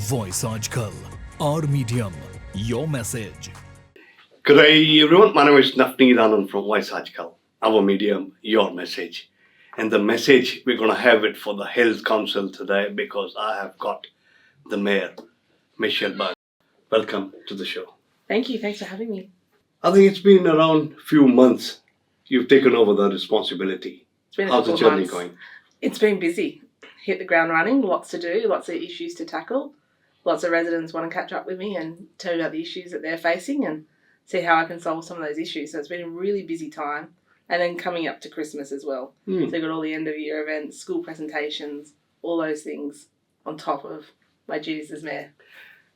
voiceaajkal, our medium, your message. Good day, everyone. My name is Navneet Anand from voiceaajkal, our medium, your message. And the message, we're going to have it for the Hills Council today because I have got the Mayor, Michelle Byrne. Welcome to the show. Thank you. Thanks for having me. I think it's been around few months you've taken over the responsibility. It's been a How's the couple of journey months. going? It's been busy. Hit the ground running. Lots to do. Lots of issues to tackle. Lots of residents want to catch up with me and tell me about the issues that they're facing and see how I can solve some of those issues. So it's been a really busy time. And then coming up to Christmas as well. So you've got all the end of year events, school presentations, all those things on top of my duties as mayor.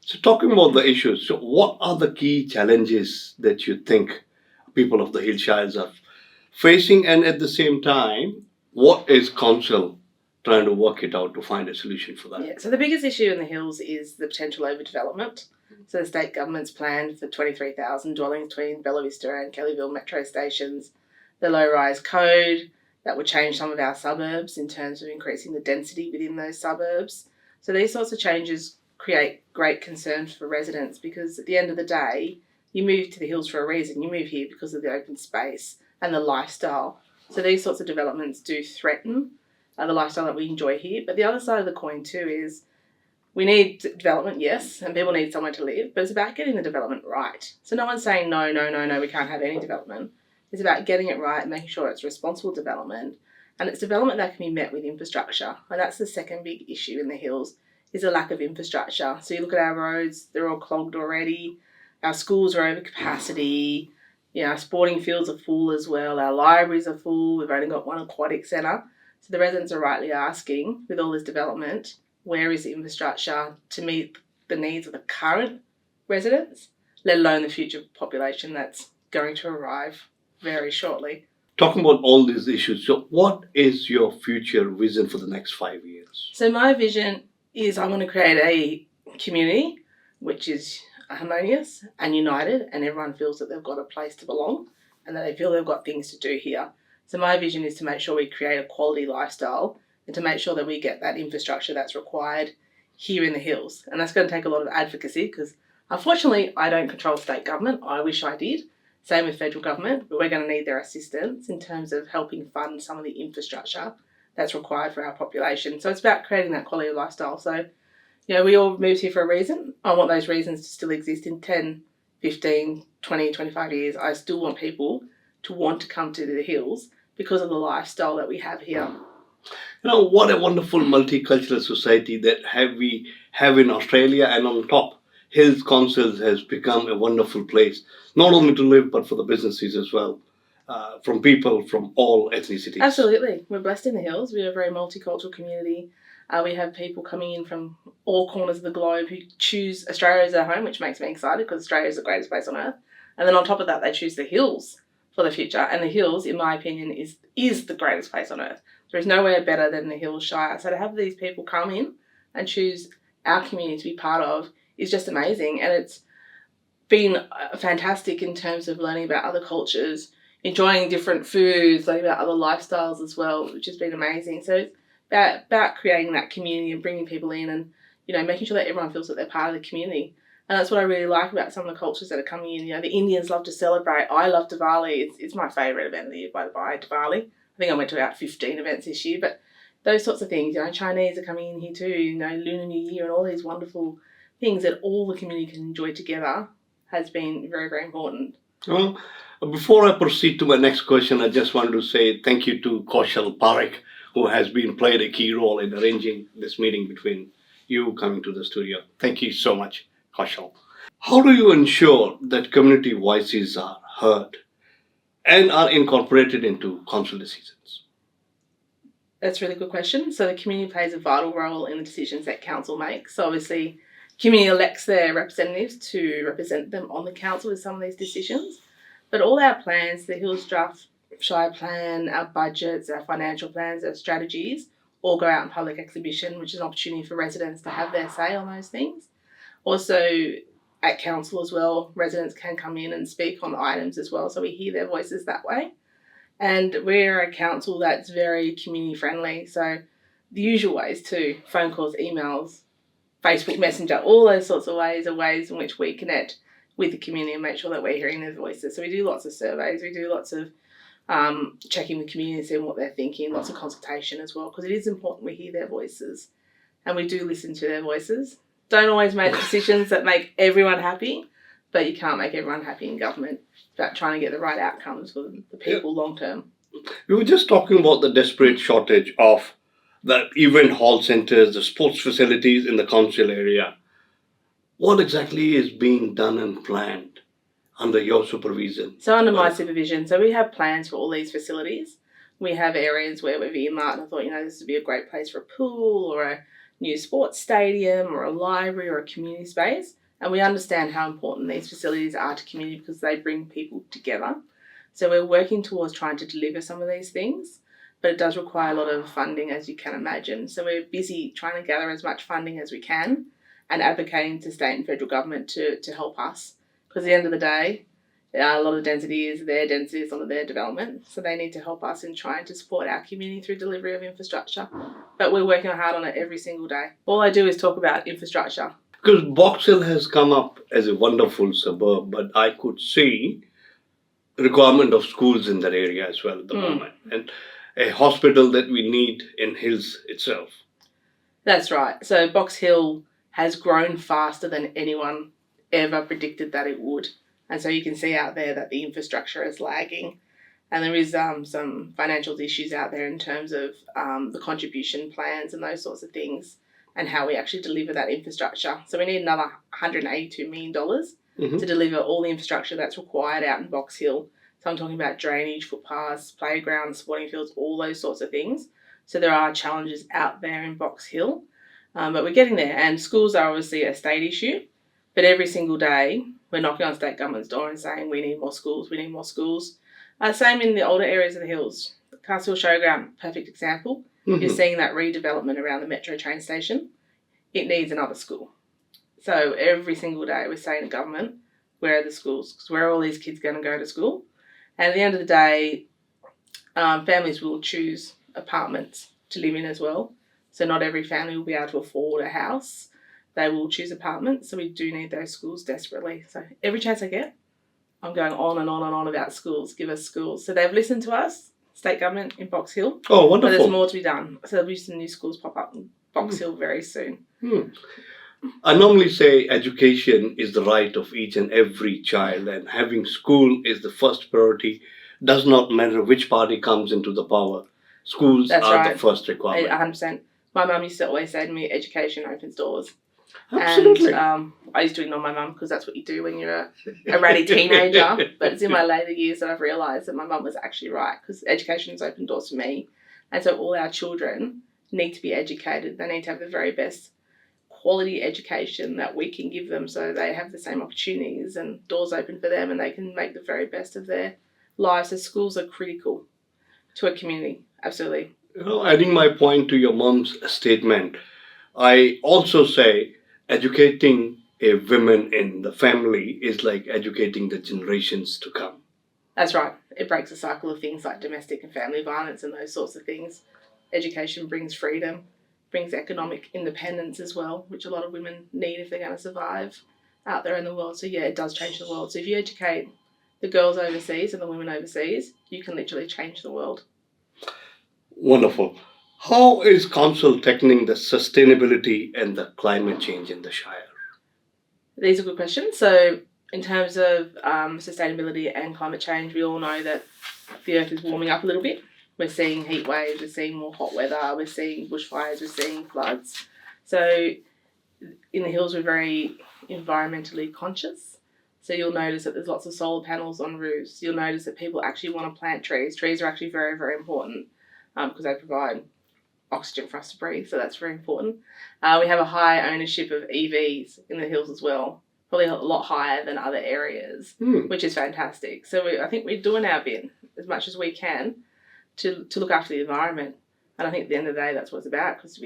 So talking about the issues, so what are the key challenges that you think people of the Hills Shires are facing, and at the same time, what is council trying to work it out to find a solution for that? Yeah, so the biggest issue in the hills is the potential overdevelopment. So the state government's planned for 23,000 dwellings between Bella Vista and Kellyville metro stations. The low-rise code that would change some of our suburbs in terms of increasing the density within those suburbs. So these sorts of changes create great concerns for residents because at the end of the day, you move to the hills for a reason. You move here because of the open space and the lifestyle. So these sorts of developments do threaten the lifestyle that we enjoy here. But the other side of the coin too is we need development, yes, and people need somewhere to live, but it's about getting the development right. So no one's saying no, we can't have any development. It's about getting it right and making sure it's responsible development. And it's development that can be met with infrastructure. And that's the second big issue in the hills is a lack of infrastructure. So you look at our roads, they're all clogged already. Our schools are over capacity. Our sporting fields are full as well. Our libraries are full. We've only got one aquatic centre. So the residents are rightly asking, with all this development, where is the infrastructure to meet the needs of the current residents, let alone the future population that's going to arrive very shortly. Talking about all these issues, so what is your future vision for the next 5 years? So my vision is I want to create a community which is harmonious and united and everyone feels that they've got a place to belong and that they feel they've got things to do here. So my vision is to make sure we create a quality lifestyle and to make sure that we get that infrastructure that's required here in the hills. And that's going to take a lot of advocacy because unfortunately I don't control state government. I wish I did. Same with federal government, but we're going to need their assistance in terms of helping fund some of the infrastructure that's required for our population. So it's about creating that quality of lifestyle. So, we all moved here for a reason. I want those reasons to still exist in 10, 15, 20, 25 years. I still want people to want to come to the hills because of the lifestyle that we have here. What a wonderful multicultural society that we have in Australia, and on top, Hills Council has become a wonderful place, not only to live, but for the businesses as well, from people from all ethnicities. Absolutely. We're blessed in the hills. We're a very multicultural community. We have people coming in from all corners of the globe who choose Australia as their home, which makes me excited because Australia is the greatest place on earth. And then on top of that, they choose the hills for the future. And the hills, in my opinion, is the greatest place on earth. There is nowhere better than the Hills Shire. So to have these people come in and choose our community to be part of is just amazing. And it's been fantastic in terms of learning about other cultures, enjoying different foods, learning about other lifestyles as well, which has been amazing. So it's about creating that community and bringing people in and, making sure that everyone feels that they're part of the community. And that's what I really like about some of the cultures that are coming in. The Indians love to celebrate. I love Diwali. It's my favourite event of the year, by the way, Diwali. I think I went to about 15 events this year, but those sorts of things, Chinese are coming in here too, Lunar New Year and all these wonderful things that all the community can enjoy together has been very, very important. Well, before I proceed to my next question, I just want to say thank you to Kaushal Parekh, who has played a key role in arranging this meeting between you coming to the studio. Thank you so much, Kaushal. How do you ensure that community voices are heard and are incorporated into council decisions? That's a really good question. So the community plays a vital role in the decisions that council makes. So obviously, community elects their representatives to represent them on the council with some of these decisions. But all our plans, the Hills Draft Shire Plan, our budgets, our financial plans, our strategies, all go out in public exhibition, which is an opportunity for residents to have their say on those things. Also, at council as well, residents can come in and speak on items as well, so we hear their voices that way. And we're a council that's very community friendly, so the usual ways too, phone calls, emails, Facebook Messenger, all those sorts of ways are ways in which we connect with the community and make sure that we're hearing their voices. So we do lots of surveys, we do lots of checking with communities and what they're thinking, lots of consultation as well, because it is important we hear their voices and we do listen to their voices. Don't always make decisions that make everyone happy, but you can't make everyone happy in government. It's about trying to get the right outcomes for the people long term. We were just talking about the desperate shortage of the event hall centres, the sports facilities in the council area. What exactly is being done and planned under your supervision? So under my supervision, so we have plans for all these facilities. We have areas where we've earmarked and I thought, this would be a great place for a pool or a new sports stadium or a library or a community space. And we understand how important these facilities are to community because they bring people together. So we're working towards trying to deliver some of these things, but it does require a lot of funding, as you can imagine. So we're busy trying to gather as much funding as we can and advocating to state and federal government to help us. Because at the end of the day, a lot of density is their density, is under their development. So they need to help us in trying to support our community through delivery of infrastructure. But we're working hard on it every single day. All I do is talk about infrastructure. Because Box Hill has come up as a wonderful suburb, but I could see requirement of schools in that area as well at the moment, and a hospital that we need in Hills itself. That's right. So Box Hill has grown faster than anyone ever predicted that it would. And so you can see out there that the infrastructure is lagging. And there is some financial issues out there in terms of the contribution plans and those sorts of things and how we actually deliver that infrastructure. So we need another $182 million to deliver all the infrastructure that's required out in Box Hill. So I'm talking about drainage, footpaths, playgrounds, sporting fields, all those sorts of things. So there are challenges out there in Box Hill, but we're getting there. And schools are obviously a state issue, but every single day we're knocking on state government's door and saying we need more schools, we need more schools. Same in the older areas of the hills. Castle Showground, perfect example. You're seeing that redevelopment around the metro train station. It needs another school. So every single day we're saying to government, where are the schools? Because where are all these kids going to go to school? And at the end of the day, families will choose apartments to live in as well. So not every family will be able to afford a house. They will choose apartments. So we do need those schools desperately. So every chance I get, I'm going on and on and on about schools. Give us schools. So they've listened to us, state government in Box Hill. Oh, wonderful. But there's more to be done. So there'll be some new schools pop up in Box Hill very soon. I normally say education is the right of each and every child, and having school is the first priority. Does not matter which party comes into the power. Schools are the first requirement. 100%. My mum used to always say to me, education opens doors. Absolutely. And I used to ignore my mum because that's what you do when you're a ratty teenager. But it's in my later years that I've realised that my mum was actually right, because education has opened doors for me. And so all our children need to be educated. They need to have the very best quality education that we can give them so they have the same opportunities and doors open for them and they can make the very best of their lives. So schools are critical to a community. Absolutely. Adding my point to your mum's statement, I also say educating a woman in the family is like educating the generations to come. That's right. It breaks the cycle of things like domestic and family violence and those sorts of things. Education brings freedom, brings economic independence as well, which a lot of women need if they're going to survive out there in the world. So yeah, it does change the world. So if you educate the girls overseas and the women overseas, you can literally change the world. Wonderful. How is council tackling the sustainability and the climate change in the Shire? These are good questions. So in terms of sustainability and climate change, we all know that the earth is warming up a little bit. We're seeing heat waves, we're seeing more hot weather, we're seeing bushfires, we're seeing floods. So in the hills, we're very environmentally conscious. So you'll notice that there's lots of solar panels on roofs. You'll notice that people actually want to plant trees. Trees are actually very, very important because they provide oxygen for us to breathe. So that's very important. We have a high ownership of EVs in the hills as well, probably a lot higher than other areas, which is fantastic. So I think we're doing our bit as much as we can to look after the environment. And I think at the end of the day, that's what it's about, because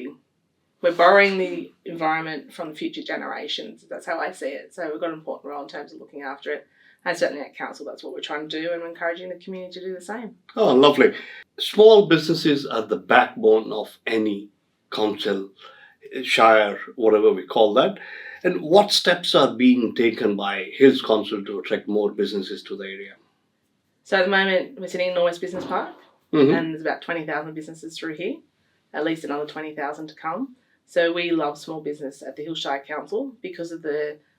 we're borrowing the environment from future generations. That's how I see it. So we've got an important role in terms of looking after it. And certainly at council, that's what we're trying to do, and we're encouraging the community to do the same. Oh, lovely. Small businesses are the backbone of any council, Shire, whatever we call that. And what steps are being taken by Hills Council to attract more businesses to the area? So at the moment, we're sitting in Norwest Business Park, Mhm. and there's about 20,000 businesses through here, at least another 20,000 to come. So we love small business at the Hills Shire Council because of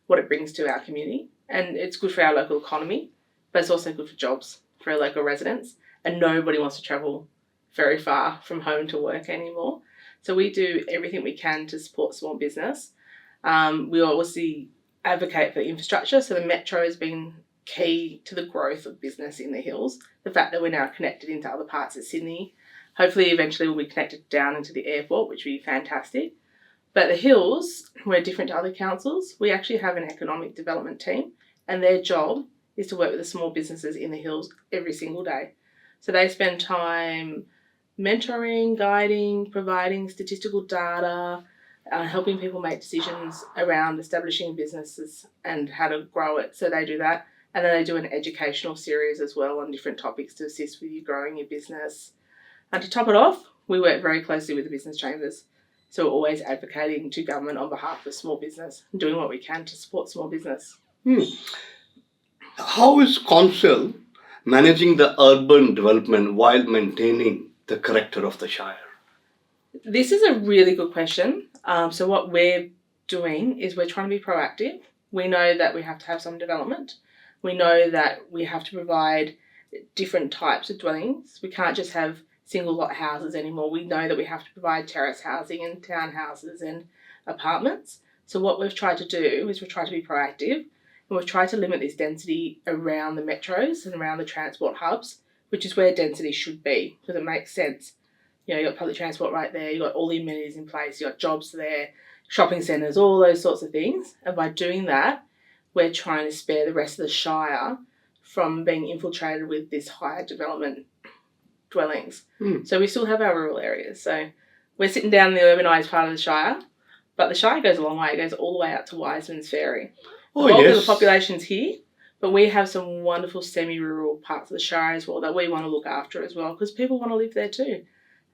what it brings to our community, and it's good for our local economy, but it's also good for jobs for our local residents, and nobody wants to travel very far from home to work anymore. So we do everything we can to support small business. We obviously advocate for infrastructure, so the metro has been key to the growth of business in the hills. The fact that we're now connected into other parts of Sydney, hopefully eventually we'll be connected down into the airport, which would be fantastic. But the hills, we're different to other councils. We actually have an economic development team, and their job is to work with the small businesses in the hills every single day. So they spend time mentoring, guiding, providing statistical data, helping people make decisions around establishing businesses and how to grow it. So they do that. And then they do an educational series as well on different topics to assist with you growing your business. And to top it off, we work very closely with the business chambers. So we're always advocating to government on behalf of small business and doing what we can to support small business. How is council managing the urban development while maintaining the character of the Shire? This is a really good question. So what we're doing is we're trying to be proactive. We know that we have to have some development. We know that we have to provide different types of dwellings. We can't just have single lot houses anymore. We know that we have to provide terrace housing and townhouses and apartments. So what we've tried to do is we've tried to be proactive, and we've tried to limit this density around the metros and around the transport hubs, which is where density should be, because it makes sense. You know, you've got public transport right there, you've got all the amenities in place, you've got jobs there, shopping centres, all those sorts of things. And by doing that, we're trying to spare the rest of the Shire from being infiltrated with this higher development dwellings. So we still have our rural areas. So we're sitting down in the urbanised part of the Shire, but the Shire goes a long way. It goes all the way out to Wiseman's Ferry. Oh, The bulk of yes. the population's here, but we have some wonderful semi-rural parts of the Shire as well that we want to look after as well, because people want to live there too.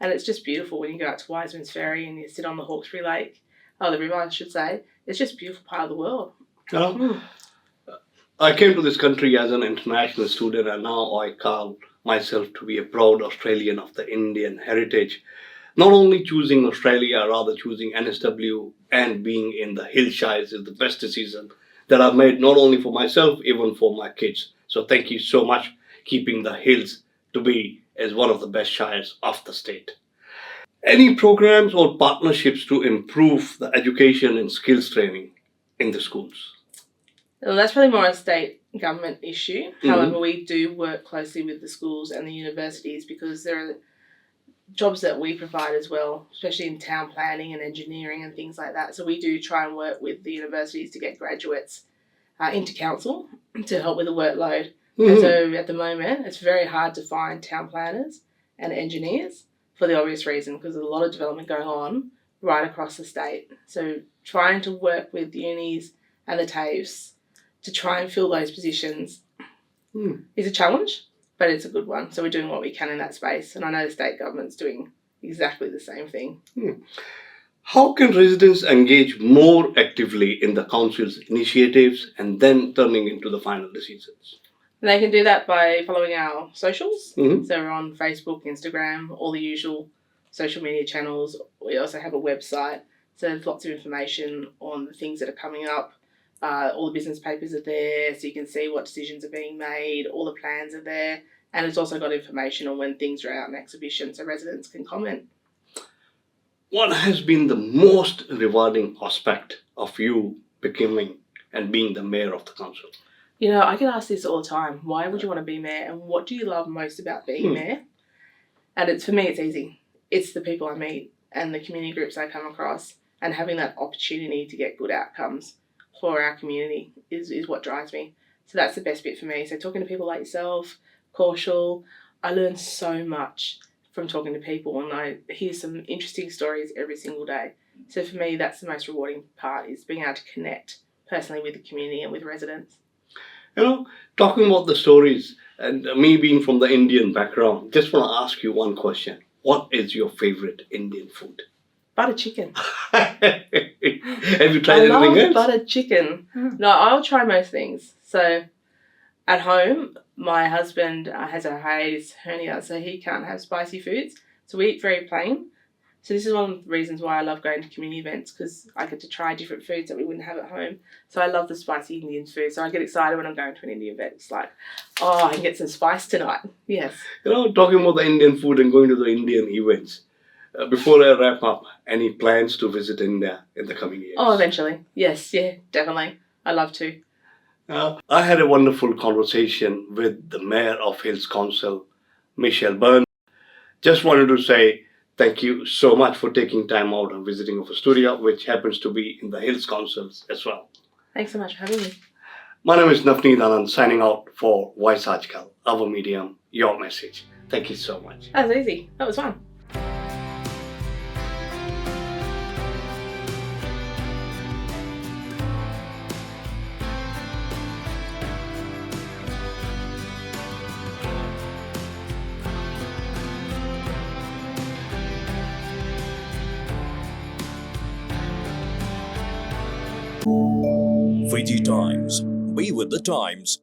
And it's just beautiful when you go out to Wiseman's Ferry and you sit on the Hawkesbury Lake, the river I should say. It's just a beautiful part of the world. I came to this country as an international student, and now I call myself to be a proud Australian of the Indian heritage. Not only choosing Australia, rather choosing NSW and being in the Hills Shires is the best decision that I've made, not only for myself, even for my kids. So thank you so much, keeping the Hills to be as one of the best shires of the state. Any programs or partnerships to improve the education and skills training in the schools? Well, that's probably more a state government issue. However, we do work closely with the schools and the universities because there are jobs that we provide as well, especially in town planning and engineering and things like that. So we do try and work with the universities to get graduates into council to help with the workload. And so at the moment, it's very hard to find town planners and engineers for the obvious reason, because there's a lot of development going on right across the state. So trying to work with the unis and the TAFEs to try and fill those positions is a challenge, but it's a good one. So we're doing what we can in that space. And I know the state government's doing exactly the same thing. How can residents engage more actively in the council's initiatives and then turning into the final decisions? And they can do that by following our socials. Mm-hmm. So we're on Facebook, Instagram, all the usual social media channels. We also have a website. So there's lots of information on the things that are coming up. All the business papers are there, so you can see what decisions are being made. All the plans are there. And it's also got information on when things are out in exhibition, so residents can comment. What has been the most rewarding aspect of you becoming and being the mayor of the council? You know, I get asked this all the time. Why would you want to be mayor? And what do you love most about being mayor? And for me, it's easy. It's the people I meet and the community groups I come across, and having that opportunity to get good outcomes for our community is what drives me. So that's the best bit for me. So talking to people like yourself, Kaushal, I learn so much from talking to people, and I hear some interesting stories every single day. So for me, that's the most rewarding part, is being able to connect personally with the community and with residents. You know, talking about the stories and me being from the Indian background, just want to ask you one question. What is your favorite Indian food? Butter chicken. Have you tried I love anything else? buttered chicken. No, I'll try most things. So at home, my husband has a hiatus hernia, so he can't have spicy foods. So we eat very plain. So this is one of the reasons why I love going to community events, because I get to try different foods that we wouldn't have at home. So I love the spicy Indian food. So I get excited when I'm going to an Indian event. It's like, oh, I can get some spice tonight. Yes. You know, talking about the Indian food and going to the Indian events. Before I wrap up, any plans to visit India in the coming years? Oh, eventually. Yes, yeah, definitely. I love to. I had a wonderful conversation with the Mayor of Hills Council, Michelle Byrne. Just wanted to say thank you so much for taking time out and visiting of a studio, which happens to be in the Hills Councils as well. Thanks so much for having me. My name is Navneet Anand, signing out for voiceaajkal, our medium, your message. Thank you so much. That was easy. That was fun. VG Times. Be with the times.